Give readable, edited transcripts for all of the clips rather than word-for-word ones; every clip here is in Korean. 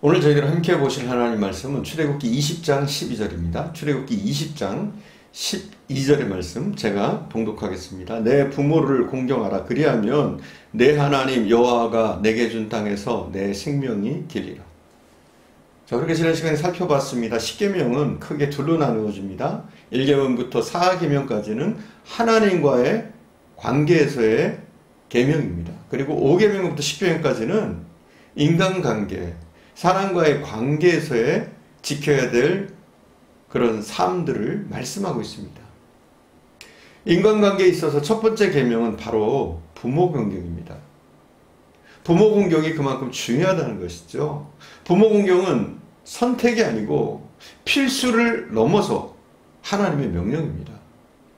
오늘 저희들 함께 보실 하나님 말씀은 출애굽기 20장 12절입니다. 출애굽기 20장 12절의 말씀 제가 봉독하겠습니다. 내 부모를 공경하라. 그리하면 내 하나님 여호와가 내게 준 땅에서 내 생명이 길리라. 자, 그렇게 지난 시간에 살펴봤습니다. 10계명은 크게 둘로 나누어집니다. 1계명부터 4계명까지는 하나님과의 관계에서의 계명입니다. 그리고 5계명부터 10계명까지는 인간관계, 사람과의 관계에서의 지켜야 될 그런 삶들을 말씀하고 있습니다. 인간관계에 있어서 첫 번째 계명은 바로 부모 공경입니다. 부모 공경이 그만큼 중요하다는 것이죠. 부모 공경은 선택이 아니고 필수를 넘어서 하나님의 명령입니다.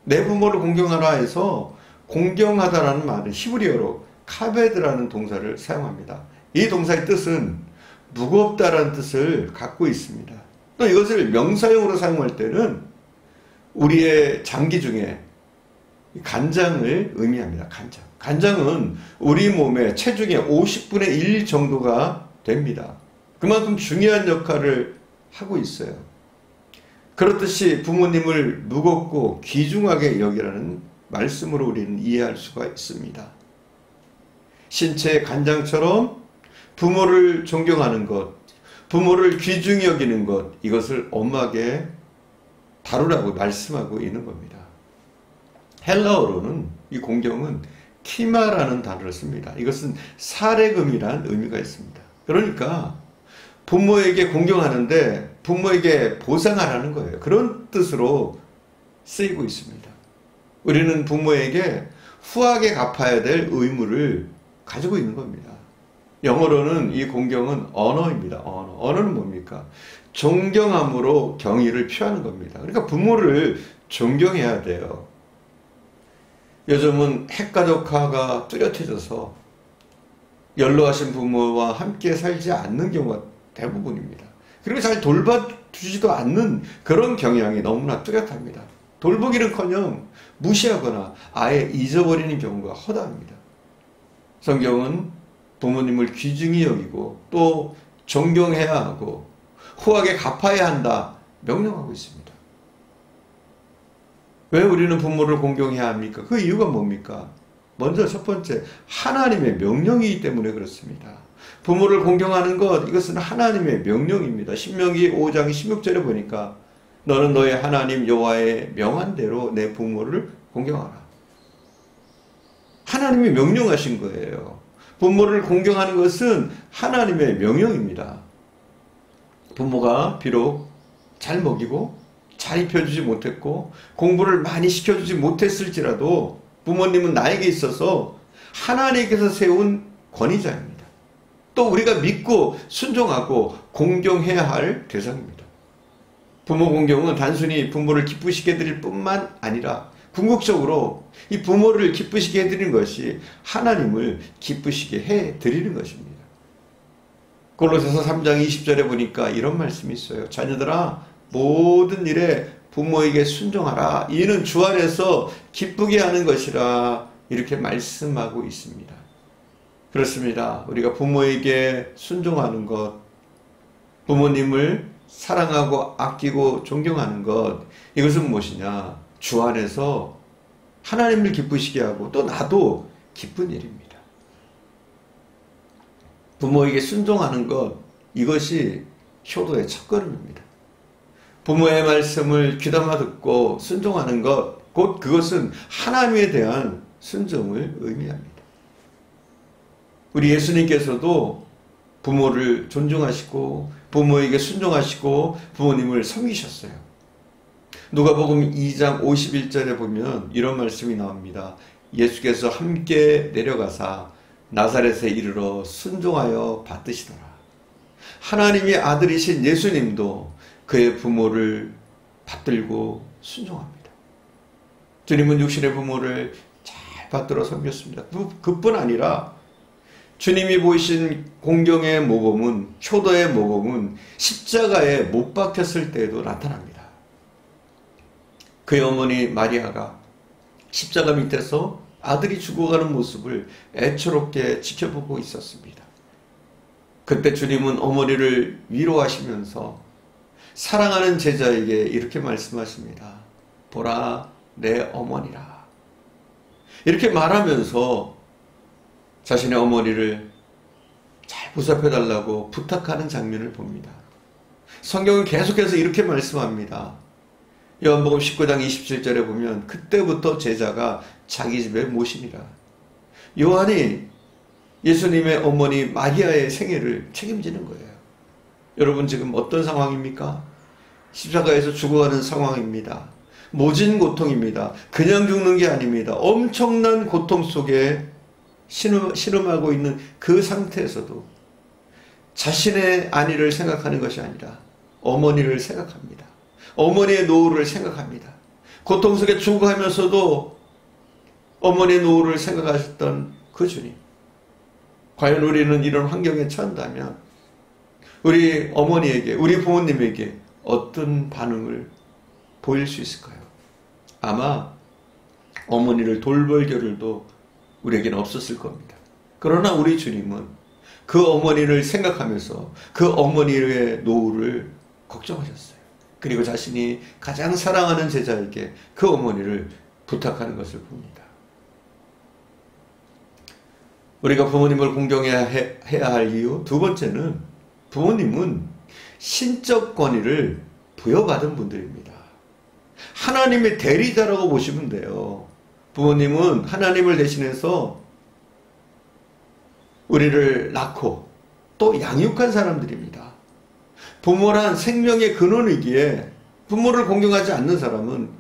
내 부모를 공경하라 해서 공경하다라는 말은 히브리어로 카베드라는 동사를 사용합니다. 이 동사의 뜻은 무겁다라는 뜻을 갖고 있습니다. 또 이것을 명사용으로 사용할 때는 우리의 장기 중에 간장을 의미합니다. 간장. 간장은 우리 몸의 체중의 50분의 1 정도가 됩니다. 그만큼 중요한 역할을 하고 있어요. 그렇듯이 부모님을 무겁고 귀중하게 여기라는 말씀으로 우리는 이해할 수가 있습니다. 신체의 간장처럼 부모를 존경하는 것, 부모를 귀중히 여기는 것, 이것을 엄하게 다루라고 말씀하고 있는 겁니다. 헬라어로는 이 공경은 키마라는 단어를 씁니다. 이것은 사례금이라는 의미가 있습니다. 그러니까 부모에게 공경하는데 부모에게 보상하라는 거예요. 그런 뜻으로 쓰이고 있습니다. 우리는 부모에게 후하게 갚아야 될 의무를 가지고 있는 겁니다. 영어로는 이 공경은 언어입니다. 언어는 뭡니까? 존경함으로 경의를 표하는 겁니다. 그러니까 부모를 존경해야 돼요. 요즘은 핵가족화가 뚜렷해져서 연로하신 부모와 함께 살지 않는 경우가 대부분입니다. 그리고 잘 돌봐주지도 않는 그런 경향이 너무나 뚜렷합니다. 돌보기는커녕 무시하거나 아예 잊어버리는 경우가 허다합니다. 성경은 부모님을 귀중히 여기고 또 존경해야 하고 후하게 갚아야 한다 명령하고 있습니다. 왜 우리는 부모를 공경해야 합니까? 그 이유가 뭡니까? 먼저 첫 번째, 하나님의 명령이기 때문에 그렇습니다. 부모를 공경하는 것, 이것은 하나님의 명령입니다. 신명기 5장 16절에 보니까 너는 너의 하나님 여호와의 명한 대로 내 부모를 공경하라. 하나님이 명령하신 거예요. 부모를 공경하는 것은 하나님의 명령입니다. 부모가 비록 잘 먹이고 잘 입혀주지 못했고 공부를 많이 시켜주지 못했을지라도 부모님은 나에게 있어서 하나님께서 세운 권위자입니다. 또 우리가 믿고 순종하고 공경해야 할 대상입니다. 부모 공경은 단순히 부모를 기쁘시게 해드릴 뿐만 아니라 궁극적으로 이 부모를 기쁘시게 해드리는 것이 하나님을 기쁘시게 해드리는 것입니다. 골로새서 3장 20절에 보니까 이런 말씀이 있어요. 자녀들아 모든 일에 부모에게 순종하라. 이는 주 안에서 기쁘게 하는 것이라 이렇게 말씀하고 있습니다. 그렇습니다. 우리가 부모에게 순종하는 것, 부모님을 사랑하고 아끼고 존경하는 것, 이것은 무엇이냐? 주 안에서 하나님을 기쁘시게 하고 또 나도 기쁜 일입니다. 부모에게 순종하는 것, 이것이 효도의 첫걸음입니다. 부모의 말씀을 귀담아 듣고 순종하는 것, 곧 그것은 하나님에 대한 순종을 의미합니다. 우리 예수님께서도 부모를 존중하시고 부모에게 순종하시고 부모님을 섬기셨어요. 누가복음 2장 51절에 보면 이런 말씀이 나옵니다. 예수께서 함께 내려가사 나사렛에 이르러 순종하여 받드시더라. 하나님의 아들이신 예수님도 그의 부모를 받들고 순종합니다. 주님은 육신의 부모를 잘 받들어 섬겼습니다. 그뿐 아니라 주님이 보이신 공경의 모범은, 효도의 모범은 십자가에 못 박혔을 때에도 나타납니다. 그의 어머니 마리아가 십자가 밑에서 아들이 죽어가는 모습을 애처롭게 지켜보고 있었습니다. 그때 주님은 어머니를 위로하시면서 사랑하는 제자에게 이렇게 말씀하십니다. 보라, 내 어머니라. 이렇게 말하면서 자신의 어머니를 잘 보살펴달라고 부탁하는 장면을 봅니다. 성경은 계속해서 이렇게 말씀합니다. 요한복음 19장 27절에 보면 그때부터 제자가 자기 집에 모시니라. 요한이 예수님의 어머니 마리아의 생애를 책임지는 거예요. 여러분 지금 어떤 상황입니까? 십자가에서 죽어가는 상황입니다. 모진 고통입니다. 그냥 죽는 게 아닙니다. 엄청난 고통 속에 신음하고 있는 그 상태에서도 자신의 안위를 생각하는 것이 아니라 어머니를 생각합니다. 어머니의 노후를 생각합니다. 고통 속에 죽어가면서도 어머니의 노후를 생각하셨던 그 주님. 과연 우리는 이런 환경에 처한다면 우리 어머니에게, 우리 부모님에게 어떤 반응을 보일 수 있을까요? 아마 어머니를 돌볼 겨를도 우리에게는 없었을 겁니다. 그러나 우리 주님은 그 어머니를 생각하면서 그 어머니의 노후를 걱정하셨어요. 그리고 자신이 가장 사랑하는 제자에게 그 어머니를 부탁하는 것을 봅니다. 우리가 부모님을 공경해야 할 이유 두 번째는 부모님은 신적 권위를 부여받은 분들입니다. 하나님의 대리자라고 보시면 돼요. 부모님은 하나님을 대신해서 우리를 낳고 또 양육한 사람들입니다. 부모란 생명의 근원이기에 부모를 공경하지 않는 사람은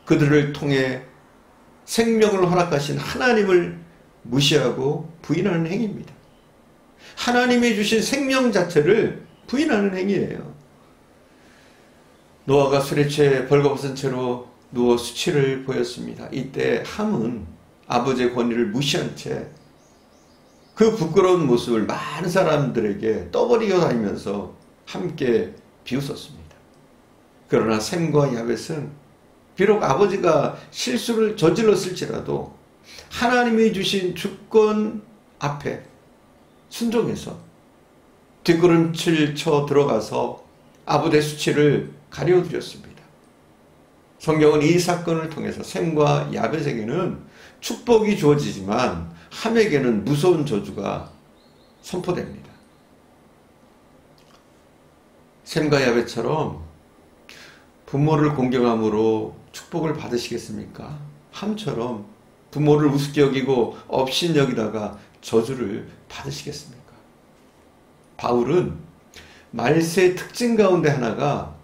그들을 통해 생명을 허락하신 하나님을 무시하고 부인하는 행위입니다. 하나님이 주신 생명 자체를 부인하는 행위예요. 노아가 술에 취해 벌거벗은 채로 누워 수치를 보였습니다. 이때 함은 아버지의 권위를 무시한 채 그 부끄러운 모습을 많은 사람들에게 떠벌이고 다니면서 함께 비웃었습니다. 그러나 셈과 야벳은 비록 아버지가 실수를 저질렀을지라도 하나님이 주신 주권 앞에 순종해서 뒷걸음질 쳐 들어가서 아버지의 수치를 가려드렸습니다. 성경은 이 사건을 통해서 셈과 야벳에게는 축복이 주어지지만 함에게는 무서운 저주가 선포됩니다. 셈과 야벳처럼 부모를 공경함으로 축복을 받으시겠습니까? 함처럼 부모를 우습게 여기고 업신 여기다가 저주를 받으시겠습니까? 바울은 말세의 특징 가운데 하나가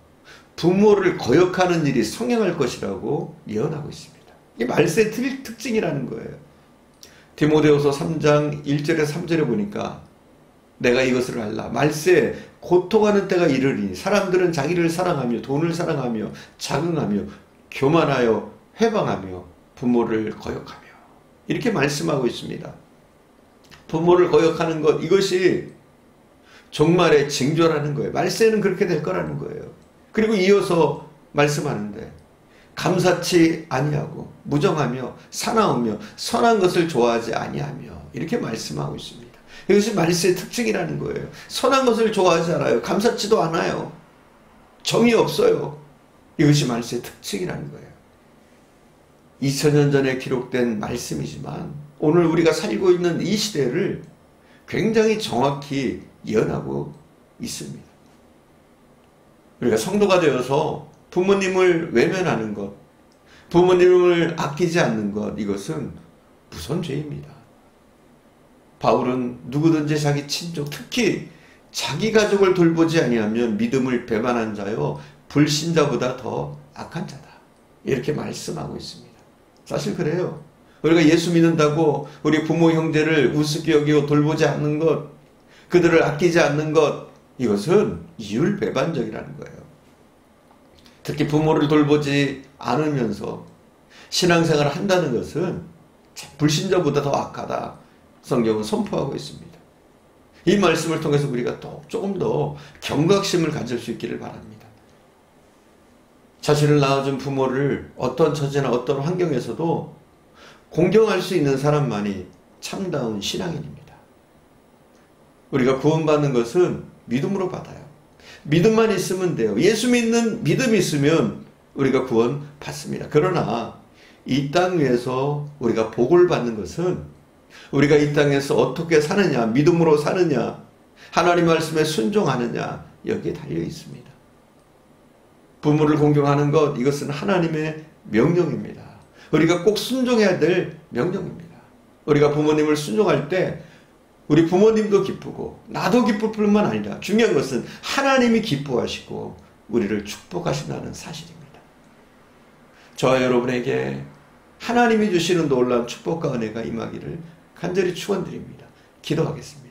부모를 거역하는 일이 성행할 것이라고 예언하고 있습니다. 이게 말세의 특징이라는 거예요. 디모데후서 3장 1절에 3절에 보니까 내가 이것을 알라. 말세에 고통하는 때가 이르리니 사람들은 자기를 사랑하며 돈을 사랑하며 자긍하며 교만하여 회방하며 부모를 거역하며 이렇게 말씀하고 있습니다. 부모를 거역하는 것 이것이 종말의 징조라는 거예요. 말세는 그렇게 될 거라는 거예요. 그리고 이어서 말씀하는데 감사치 아니하고 무정하며 사나우며 선한 것을 좋아하지 아니하며 이렇게 말씀하고 있습니다. 이것이 말세의 특징이라는 거예요. 선한 것을 좋아하지 않아요. 감사치도 않아요. 정이 없어요. 이것이 말세의 특징이라는 거예요. 2000년 전에 기록된 말씀이지만 오늘 우리가 살고 있는 이 시대를 굉장히 정확히 예언하고 있습니다. 우리가 성도가 되어서 부모님을 외면하는 것, 부모님을 아끼지 않는 것, 이것은 무서운 죄입니다. 바울은 누구든지 자기 친족, 특히 자기 가족을 돌보지 아니하면 믿음을 배반한 자요 불신자보다 더 악한 자다. 이렇게 말씀하고 있습니다. 사실 그래요. 우리가 예수 믿는다고 우리 부모 형제를 우습게 여기고 돌보지 않는 것, 그들을 아끼지 않는 것, 이것은 이율배반적이라는 거예요. 특히 부모를 돌보지 않으면서 신앙생활을 한다는 것은 불신자보다 더 악하다. 성경은 선포하고 있습니다. 이 말씀을 통해서 우리가 또 조금 더 경각심을 가질 수 있기를 바랍니다. 자신을 낳아준 부모를 어떤 처지나 어떤 환경에서도 공경할 수 있는 사람만이 참다운 신앙인입니다. 우리가 구원받는 것은 믿음으로 받아요. 믿음만 있으면 돼요. 예수 믿는 믿음이 있으면 우리가 구원 받습니다. 그러나 이 땅 위에서 우리가 복을 받는 것은 우리가 이 땅에서 어떻게 사느냐, 믿음으로 사느냐, 하나님 말씀에 순종하느냐, 여기에 달려 있습니다. 부모를 공경하는 것, 이것은 하나님의 명령입니다. 우리가 꼭 순종해야 될 명령입니다. 우리가 부모님을 순종할 때 우리 부모님도 기쁘고 나도 기쁠 뿐만 아니라 중요한 것은 하나님이 기뻐하시고 우리를 축복하신다는 사실입니다. 저와 여러분에게 하나님이 주시는 놀라운 축복과 은혜가 임하기를 간절히 축원드립니다. 기도하겠습니다.